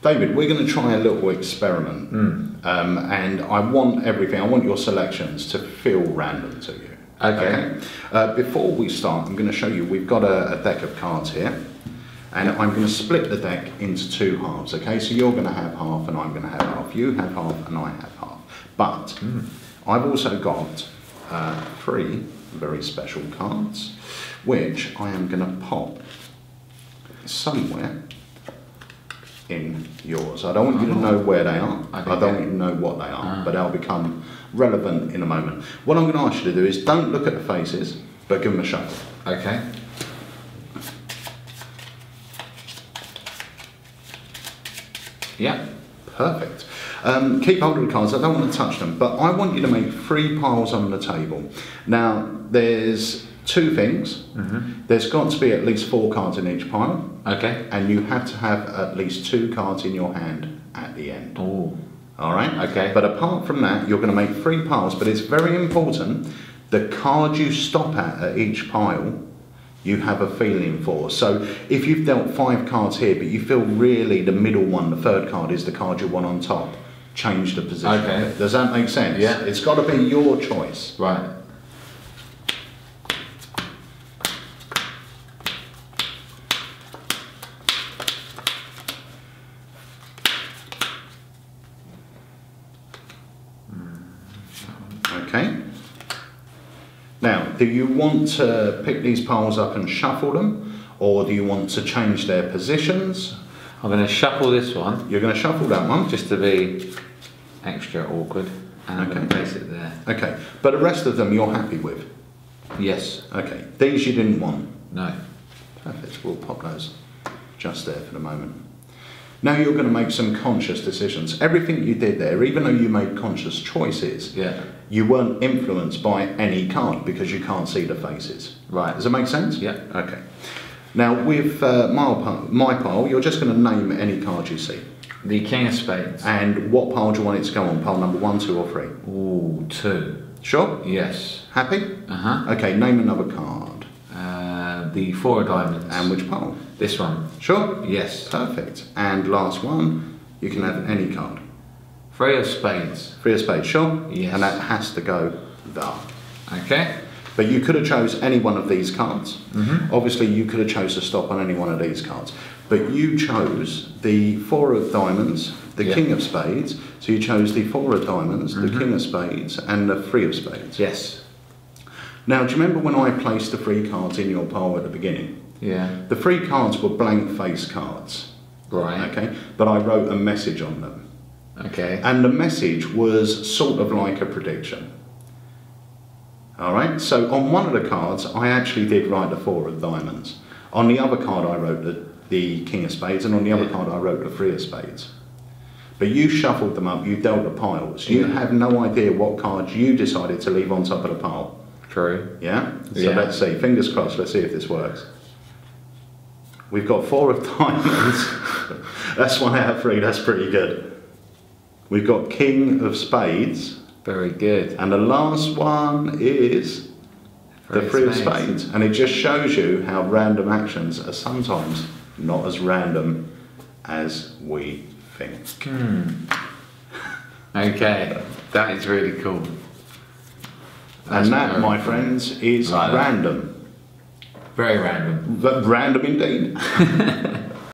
David, we're going to try a little experiment, and I want everything. I want your selections to feel random to you. Okay. Before we start, I'm going to show you. We've got a deck of cards here, and I'm going to split the deck into two halves. Okay, so you're going to have half, and I'm going to have half. You have half, and I have half. But I've also got 3 very special cards, which I am going to pop somewhere in yours. I don't want you to know where they are. I don't want you to know what they are, but they'll become relevant in a moment. What I'm going to ask you to do is don't look at the faces, but give them a shuffle. Okay. Yeah. Perfect. Keep hold of the cards. I don't want to touch them, but I want you to make 3 piles on the table. Now, there's 2 things. There's got to be at least 4 cards in each pile. Okay. And you have to have at least 2 cards in your hand at the end. Oh. All right? Okay. But apart from that, you're going to make 3 piles, but it's very important the card you stop at each pile, you have a feeling for. So if you've dealt 5 cards here, but you feel really the middle one, the 3rd card, is the card you want on top, change the position. Okay. Does that make sense? Yeah. It's got to be your choice. Right. Okay. Now, do you want to pick these piles up and shuffle them, or do you want to change their positions? I'm going to shuffle this one. You're going to shuffle that one? Just to be extra awkward. And I'm going to place it there. Okay, but the rest of them you're happy with? Yes. Okay, these you didn't want? No. Perfect, we'll pop those just there for the moment. Now you're going to make some conscious decisions. Everything you did there, even though you made conscious choices, you weren't influenced by any card because you can't see the faces. Right. Does that make sense? Yeah. Okay. Now with my pile, you're just going to name any card you see. The King of Spades. And what pile do you want it to go on? Pile number 1, 2 or 3? Ooh, 2. Sure? Yes. Happy? Uh-huh. Okay, name another card. The 4 of Diamonds. And which pile? This one. Sure? Yes. Perfect. And last one, you can have any card. 3 of Spades. 3 of Spades, sure? Yes. And that has to go there. Okay. But you could have chose any one of these cards. Obviously, you could have chose to stop on any one of these cards. But you chose the 4 of Diamonds, the King of Spades. So you chose the 4 of Diamonds, the King of Spades, and the 3 of Spades. Yes. Now, do you remember when I placed the 3 cards in your pile at the beginning? Yeah. The 3 cards were blank face cards. Right. Okay. But I wrote a message on them. Okay. And the message was sort of like a prediction. All right. So on one of the cards, I actually did write the 4 of Diamonds. On the other card, I wrote the King of Spades, and on the other card, I wrote the 3 of Spades. But you shuffled them up. You dealt the piles. You have no idea what cards you decided to leave on top of the pile. True. Yeah? So let's see. Fingers crossed. Let's see if this works. We've got 4 of Diamonds. That's 1 out of 3. That's pretty good. We've got King of Spades. Very good. And the last one is the 3 of Spades. And it just shows you how random actions are sometimes not as random as we think. Okay. That is really cool. And that, my friends, is random. Very random. Random indeed.